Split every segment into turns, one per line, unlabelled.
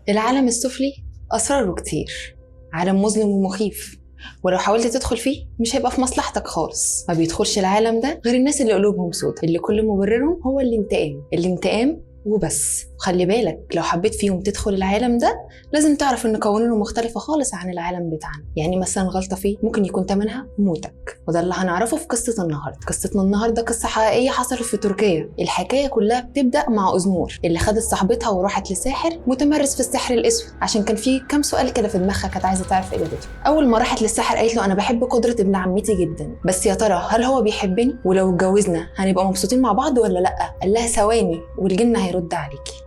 العالم السفلي أسراره كتير، عالم مظلم ومخيف، ولو حاولت تدخل فيه مش هيبقى في مصلحتك خالص. ما بيدخلش العالم ده غير الناس اللي قلوبهم سودة، اللي كل مبررهم هو الانتقام وبس. وخلي بالك لو حبيت فيهم تدخل العالم ده لازم تعرف ان قوانينه مختلفة خالص عن العالم بتاعنا. يعني مثلا غلطة فيه ممكن يكون تمنها موتك، وده اللي هنعرفه في قصة النهاردة. قصتنا النهاردة قصة حقيقية حصلت في تركيا. الحكاية كلها بتبدأ مع أزنور اللي خدت صاحبتها وراحت لساحر متمرس في السحر الأسود، عشان كان في كام سؤال كده في دماغها كانت عايزة تعرف إجابته. أول ما راحت للساحر قالت له أنا بحب قدرة ابن عمتي جدا، بس يا ترى هل هو بيحبني؟ ولو اتجوزنا هنبقى مبسوطين مع بعض ولا لأ؟ قال لها ثواني والجن هيرد عليكي.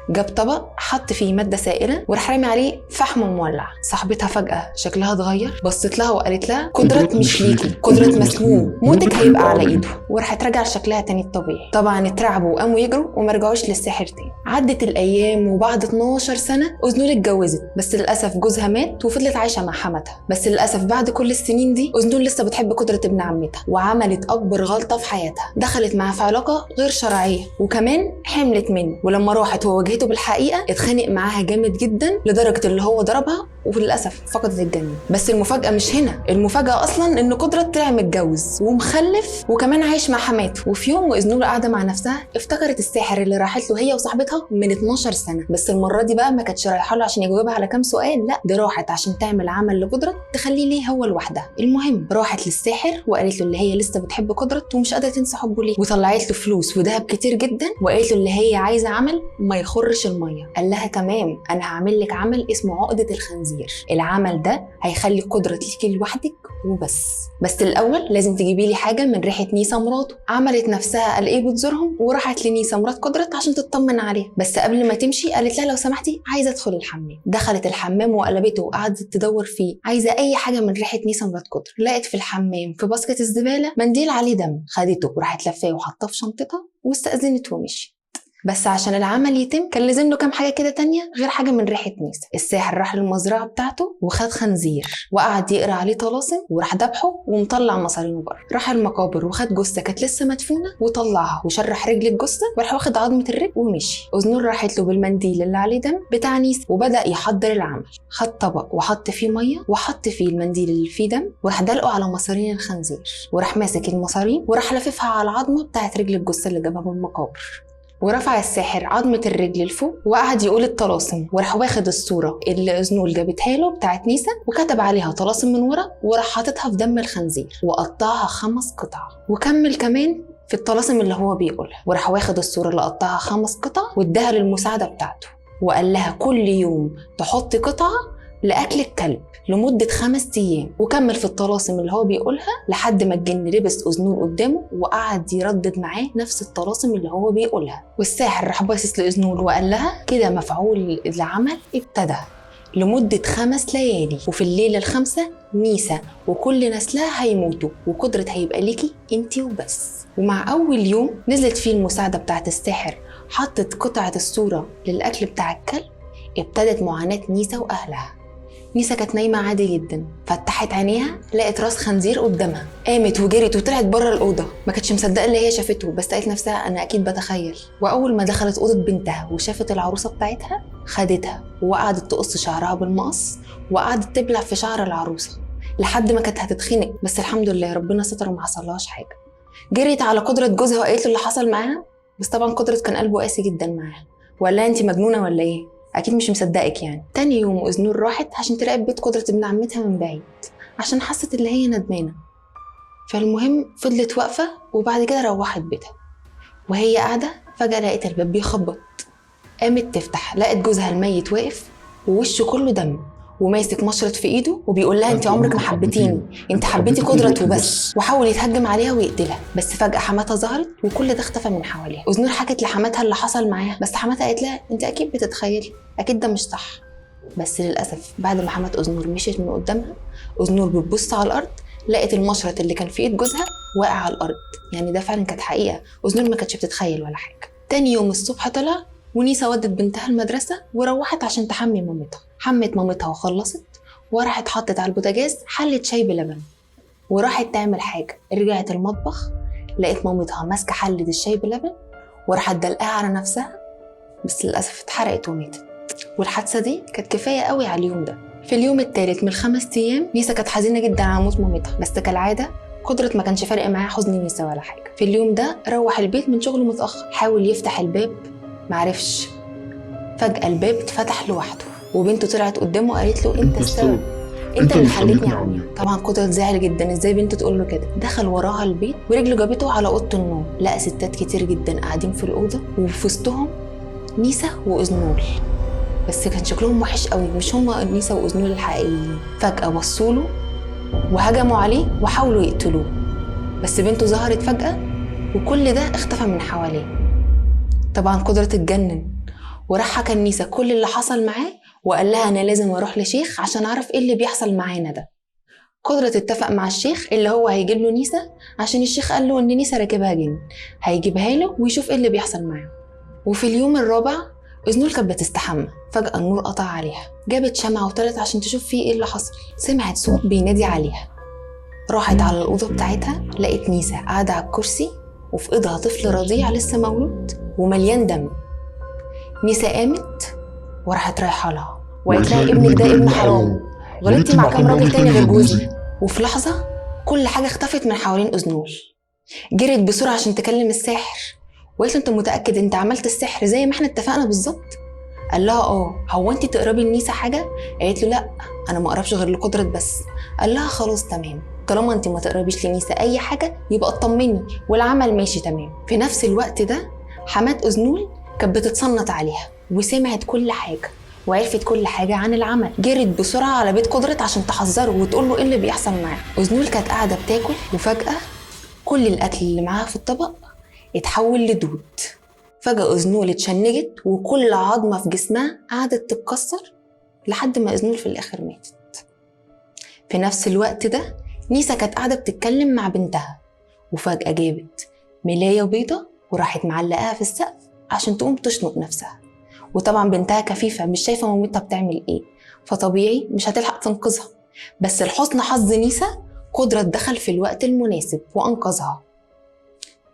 جاب طبق حط فيه مادة سائلة وراح رامي عليه فحم مولع. صاحبتها فجأة شكلها اتغير، بصت لها وقالت لها قدرة مش ليكي، قدرة مسموم، موتك هيبقى على ايده. وراحت رجع شكلها تاني الطبيعي. طبعا اترعبوا وقاموا يجروا وما رجعوش للسحر تاني. عدت الايام وبعد 12 سنة أزنور اتجوزت، بس للأسف جوزها مات وفضلت عايشة مع حماتها. بس للأسف بعد كل السنين دي أزنور لسه بتحب قدرة ابن عمتها، وعملت أكبر غلطة في حياتها. دخلت معاه في علاقة غير شرعية وكمان حملت منه، ولما راحت وواجهته بالحقيقة اتخانق معاها جامد جدا لدرجة اللي هو ضربها وللأسف فقدت الجنين. بس المفاجأة مش هنا، المفاجأة أصلا إن قدرة طلع متجوز ومخلف وكمان عايش مع حماته. وفي يوم وأزنور قاعدة مع نفسها افتكرت الساحر اللي راحت له هي وصاحبتها من 12 سنة. بس المرة دي بقى ما كانتش رايحة له عشان يجاوبها على كام سؤال، لا دي راحت عشان تعمل عمل لقدرة تخليه ليه هو لوحدها. المهم راحت للساحر وقالت له اللي هي لسه بتحب قدرة ومش قادرة تنسى حبه ليه، وطلعت له فلوس وذهب كتير جدا، وقالت له اللي هي عايزة عمل ما يخرش المية. قال لها تمام، انا هعمل لك عمل اسمه عقدة الخنزير. العمل ده هيخلي قدرة ليكي لوحدك وبس. بس الاول لازم تجيبي لي حاجه من ريحه نيسا مراته. عملت نفسها قال ايه بتزورهم وراحت لنيسا مرات قدرة عشان تطمن عليها. بس قبل ما تمشي قالت لها لو سمحتي عايزه ادخل الحمام. دخلت الحمام وقلبته وقعدت تدور فيه عايزه اي حاجه من ريحه نيسا مرات قدرة. لقت في الحمام في باسكت الزباله منديل عليه دم، خدته وراحت لفاه وحطاه في شنطتها واستأذنت ومشي. بس عشان العمل يتم كان لازم له كام حاجه كده تانية غير حاجه من ريحه نيسا. الساحر راح للمزرعه بتاعته وخد خنزير وقعد يقرا عليه طلاسم وراح ذبحه ومطلع مصارينه بره. راح المقابر وخد جثه كانت لسه مدفونه وطلعها وشرح رجل الجثه وراح واخد عظمه الرجل ومشي. أزنور راحت له بالمنديل اللي عليه دم بتاع نيسا وبدا يحضر العمل. خد طبق وحط فيه ميه وحط فيه المنديل اللي فيه دم وراح دلقه على مصارين الخنزير وراح ماسك المصارين وراح لففها على العظمه بتاعت رجل الجثه اللي جابها من المقابر. ورفع الساحر عظمة الرجل لفوق وقعد يقول الطلاسم وراح واخد الصورة اللي أزنور جابتها له بتاعت نيسا وكتب عليها طلاسم من ورا وراح حاططها في دم الخنزير وقطعها 5 قطع وكمل كمان في الطلاسم اللي هو بيقولها. وراح واخد الصورة اللي قطعها 5 قطع واداها للمساعدة بتاعته وقال لها كل يوم تحط قطعة لأكل الكلب لمدة 5 أيام. وكمل في الطلاسم اللي هو بيقولها لحد ما الجن لبس أزنور قدامه وقعد يردد معاه نفس الطلاسم اللي هو بيقولها. والساحر راح باصص لأزنور وقال لها كده مفعول العمل ابتدى لمدة 5 ليالي، وفي الليلة ال5 نيسا وكل نسلها هيموتوا وقدرة هيبقى ليكي انتي وبس. ومع أول يوم نزلت فيه المساعدة بتاعت الساحر حطت قطعة الصورة للأكل بتاع الكلب، ابتدت معاناة نيسا وأهلها. نيسا كانت نايمة عادي جدا، فتحت عينيها لقت راس خنزير قدامها، قامت وجرت وطلعت بره الأوضة. ما كانتش مصدقة اللي هي شافته بس قالت نفسها أنا أكيد بتخيل. وأول ما دخلت أوضة بنتها وشافت العروسة بتاعتها خدتها وقعدت تقص شعرها بالمقص وقعدت تبلع في شعر العروسة لحد ما كانت هتتخنق، بس الحمد لله ربنا ستر وما حصلهاش حاجة. جريت على قدرة جوزها وقالت له اللي حصل معاها، بس طبعا قدرة كان قلبه قاسي جدا معاها وقال لها انت مجنونة ولا ايه؟ اكيد مش مصدقك يعني. تاني يوم أزنور راحت عشان تراقب بيت قدرة ابن عمتها من بعيد عشان حست اللي هي ندمانة. فالمهم فضلت واقفة وبعد كده روحت بيتها وهي قاعدة فجأة لقيت الباب بيخبط. قامت تفتح لقت جوزها الميت واقف ووشه كله دم وماسك مشرط في ايده وبيقول لها انت عمرك ما حبيتيني، انت حبيتي قدرة وبس. وحاول يتهجم عليها ويقتلها بس فجأة حماتها ظهرت وكل ده اختفى من حواليها. أزنور حكت لحماتها اللي حصل معاها بس حماتها قالت لها انت اكيد بتتخيلي، اكيد ده مش صح. بس للاسف بعد ما حمات أزنور مشيت من قدامها أزنور بتبص على الارض لقت المشرط اللي كان في ايد جوزها واقع على الارض. يعني ده فعلا كانت حقيقة، أزنور ما كانتش بتتخيل ولا حاجة. تاني يوم الصبح طلع ونيسا ودت بنتها المدرسة وروحت عشان تحمي مامتها. حمت مامتها وخلصت وراحت حطت على البوتاجاز حلة شاي بلبن وراحت تعمل حاجة. رجعت المطبخ لقيت مامتها ماسكة حلة الشاي بلبن وراحت دلقاها على نفسها بس للأسف اتحرقت وماتت. والحادثة دي كانت كفاية قوي على اليوم ده. في اليوم الثالث من ال5 أيام نيسا كانت حزينة جدا على موت مامتها، بس كالعادة قدرت ما كانش فارق معاها حزن نيسا ولا حاجة. في اليوم ده روح البيت من شغله متأخر، حاول يفتح الباب معرفش، فجأة الباب اتفتح لوحده وبنته طلعت قدامه وقالت له انت السبب، انت اللي خليتني عميان. طبعا قدرت زعل جدا، ازاي بنته تقول له كده. دخل وراها البيت ورجله جابته على اوضه النوم، لقى ستات كتير جدا قاعدين في الاوضه وفي وسطهم نيسا وأذنول، بس كان شكلهم وحش قوي، مش هم نيسا وأذنول الحقيقيين. فجأة بصوله وهجموا عليه وحاولوا يقتلوه، بس بنته ظهرت فجأة وكل ده اختفى من حواليه. طبعا قدرة اتجنن وراح حكى لنيسا كل اللي حصل معاه وقال لها انا لازم اروح لشيخ عشان اعرف ايه اللي بيحصل معانا ده. قدرة اتفق مع الشيخ اللي هو هيجيب له نيسا، عشان الشيخ قال له ان نيسا راكبها جن، هيجيبها له ويشوف ايه اللي بيحصل معاه. وفي اليوم الرابع أذنول كانت بتستحمى، فجأة النور قطع عليها، جابت شمعة وطلعت عشان تشوف فيه ايه اللي حصل. سمعت صوت بينادي عليها، راحت على الأوضة بتاعتها لقيت نيسا قاعدة على الكرسي وفي ايدها طفل رضيع لسه مولود ومليان دم. نيسا قامت وراحت رايحة لها وقالت لها ابنك ده ابن حرام، غلطتي مع كام راجل تاني غير جوزي. وفي لحظة كل حاجة اختفت من حوالين أذنول، جرت بسرعة عشان تكلم الساحر وقالت له انت متأكد انت عملت السحر زي ما احنا اتفقنا بالظبط؟ قال لها هو انت تقربي لنيسا حاجة؟ قالت له لا انا ما اقربش غير لقدرة بس. قال لها خلاص تمام، طالما انت ما تقربيش لنيسا اي حاجة يبقى اطمني والعمل ماشي تمام. في نفس الوقت ده حمات أذنول كانت بتتصنت عليها وسمعت كل حاجة وعرفت كل حاجة عن العمل، جرت بسرعة على بيت قدرة عشان تحذره وتقول له ايه اللي بيحصل معاه. أذنول كانت قاعدة بتاكل وفجأة كل الأكل اللي معاها في الطبق اتحول لدود. فجأة أذنول اتشنجت وكل عظمة في جسمها قعدت تتكسر لحد ما أذنول في الآخر ماتت. في نفس الوقت ده نيسا كانت قاعدة بتتكلم مع بنتها وفجأة جابت ملاية بيضة وراحت معلقاها في السقف عشان تقوم تشنق نفسها. وطبعا بنتها كفيفة مش شايفة مامتها بتعمل ايه، فطبيعي مش هتلحق تنقذها. بس لحسن حظ نيسا قدرة دخل في الوقت المناسب وأنقذها.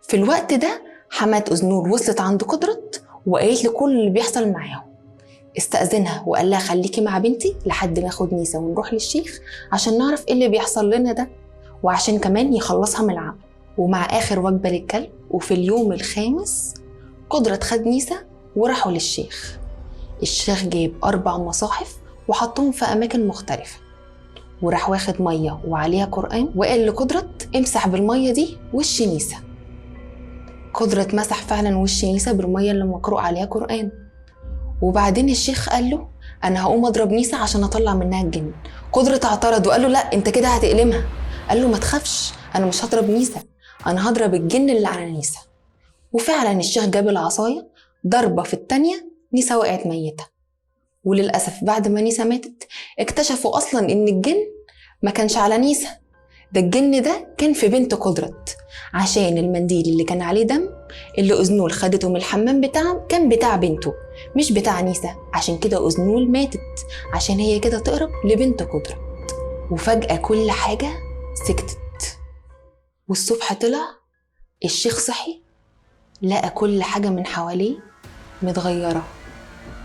في الوقت ده حمات أذنول وصلت عند قدرة وقالت له كل اللي بيحصل معاهم، استأذنها وقال لها خليكي مع بنتي لحد ما اخد نيسا ونروح للشيخ عشان نعرف ايه اللي بيحصل لنا ده، وعشان كمان يخلصها من العمل. ومع آخر وجبة للكلب وفي اليوم الخامس قدرة خد نيسا وراحوا للشيخ. الشيخ جاب 4 مصاحف وحطهم في أماكن مختلفة وراح واخد مية وعليها قرآن وقال لقدرة امسح بالمية دي وش نيسا. قدرة مسح فعلا وش نيسا بالمية اللي مقروء عليها قرآن. وبعدين الشيخ قال له أنا هقوم أضرب نيسا عشان أطلع منها الجن. قدرة اعترض وقال له لا أنت كده هتألمها. قال له ما تخافش أنا مش هضرب نيسا، أنا هضرب الجن اللي على نيسا. وفعلا الشيخ جاب العصاية ضربة في التانية نيسا وقعت ميتة. وللأسف بعد ما نيسا ماتت اكتشفوا أصلا إن الجن ما كانش على نيسا، ده الجن ده كان في بنت قدرة، عشان المنديل اللي كان عليه دم اللي أذنول خدته من الحمام بتاعه كان بتاع بنته مش بتاع نيسا، عشان كده أذنول ماتت عشان هي كده تقرب لبنت قدرة. وفجأة كل حاجة سكتت والصبح طلع. الشيخ صحي لقى كل حاجة من حواليه متغيرة،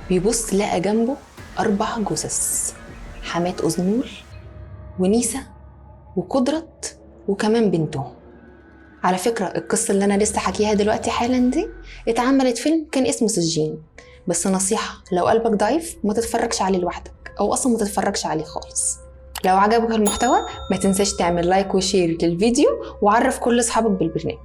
بيبص لقى جنبه 4 جثث، حمات أذنول ونيسا وقدرة وكمان بنته. على فكرة القصة اللي أنا لسه حكيها دلوقتي حالا دي اتعملت فيلم كان اسمه سجين، بس نصيحة لو قلبك ضعيف ما تتفرجش عليه لوحدك أو أصلا ما تتفرجش عليه خالص. لو عجبك المحتوى ما تنساش تعمل لايك وشير للفيديو وعرف كل أصحابك بالبرنامج.